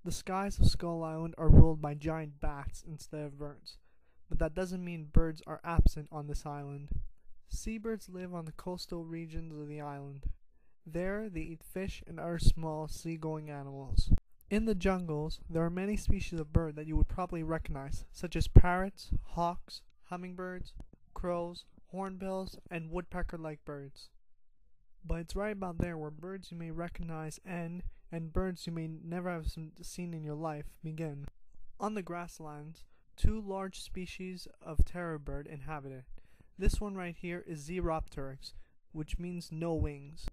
The skies of Skull Island are ruled by giant bats instead of birds, but that doesn't mean birds are absent on this island. Seabirds live on the coastal regions of the island. There, they eat fish and other small seagoing animals. In the jungles, there are many species of bird that you would probably recognize, such as parrots, hawks, hummingbirds, crows, hornbills, and woodpecker-like birds. But it's right about there where birds you may recognize and birds you may never have seen in your life begin. On the grasslands, two large species of terror bird inhabit it. This one right here is Zeropteryx, which means no wings.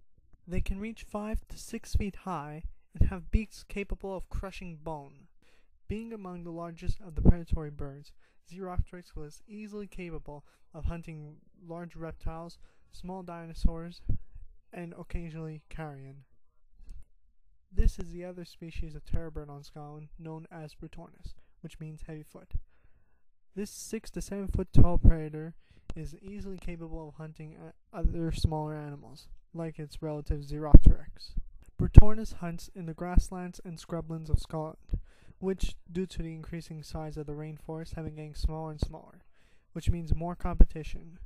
They can reach 5 to 6 feet high and have beaks capable of crushing bone. Being among the largest of the predatory birds, Zeropteryx was easily capable of hunting large reptiles, small dinosaurs, and occasionally carrion. This is the other species of terror bird on Skull Island known as Brutornis, which means heavy foot. This 6 to 7 foot tall predator is easily capable of hunting other smaller animals, like its relative Zeropteryx. Brutornis hunts in the grasslands and scrublands of Skull Island, which, due to the increasing size of the rainforest, have been getting smaller and smaller, which means more competition.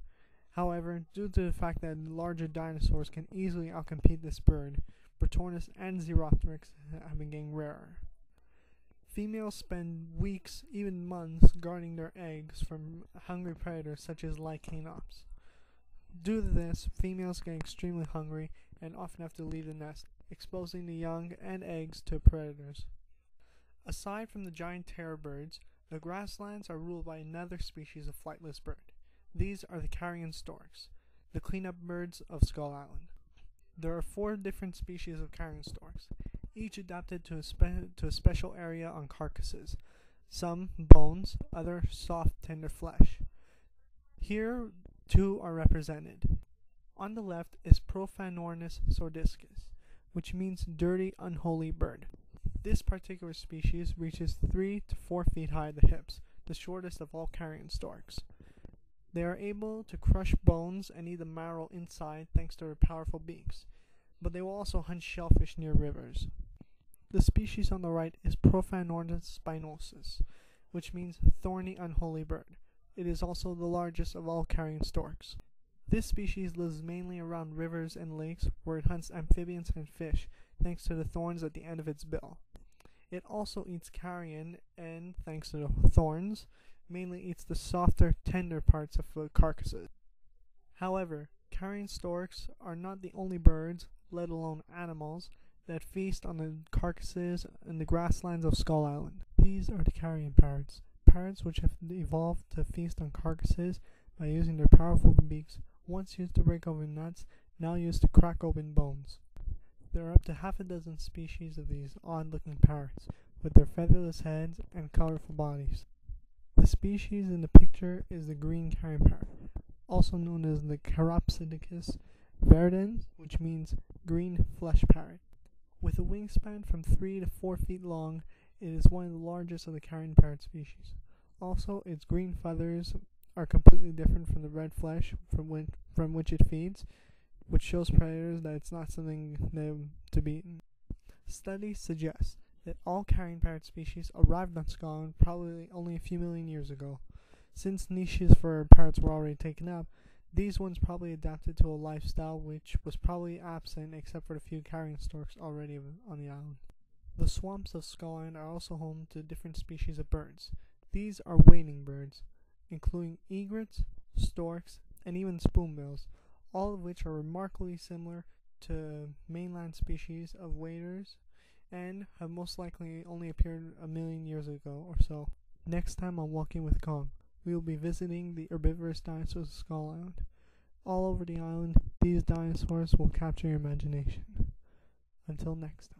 However, due to the fact that larger dinosaurs can easily outcompete this bird, Brutornis and Zeropteryx have been getting rarer. Females spend weeks, even months, guarding their eggs from hungry predators such as Lycaenops. Due to this, females get extremely hungry and often have to leave the nest, exposing the young and eggs to predators. Aside from the giant terror birds, the grasslands are ruled by another species of flightless bird. These are the Carion storks, the cleanup birds of Skull Island. There are 4 different species of carrion storks, each adapted to a special area on carcasses, some bones, other soft, tender flesh. Here, 2 are represented. On the left is Brutornis sordiscus, which means dirty, unholy bird. This particular species reaches 3 to 4 feet high at the hips, the shortest of all carrion storks. They are able to crush bones and eat the marrow inside thanks to their powerful beaks, but they will also hunt shellfish near rivers. The species on the right is Brutornis spinosus, which means thorny, unholy bird. It is also the largest of all carrion storks. This species lives mainly around rivers and lakes where it hunts amphibians and fish thanks to the thorns at the end of its bill. It also eats carrion and, thanks to the thorns, mainly eats the softer, tender parts of the carcasses. However, carrion storks are not the only birds, let alone animals, that feast on the carcasses in the grasslands of Skull Island. These are the carrion parrots, parrots which have evolved to feast on carcasses by using their powerful beaks, once used to break open nuts, now used to crack open bones. There are up to half a dozen species of these odd-looking parrots, with their featherless heads and colorful bodies. The species in the picture is the green carrion parrot, also known as the Zeropteryx verdens, which means green flesh parrot. With a wingspan from 3 to 4 feet long, it is one of the largest of the carrion parrot species. Also, its green feathers are completely different from the red flesh from which it feeds, which shows predators that it's not something to be eaten. Studies suggest that all carrion parrot species arrived on Skull Island probably only a few million years ago. Since niches for parrots were already taken up, these ones probably adapted to a lifestyle which was probably absent except for the few carrion storks already on the island. The swamps of Skull Island are also home to different species of birds. These are wading birds, including egrets, storks, and even spoonbills, all of which are remarkably similar to mainland species of waders and have most likely only appeared a million years ago or so. Next time on Walking with Kong, we will be visiting the herbivorous dinosaurs of Skull Island. All over the island, these dinosaurs will capture your imagination. Until next time.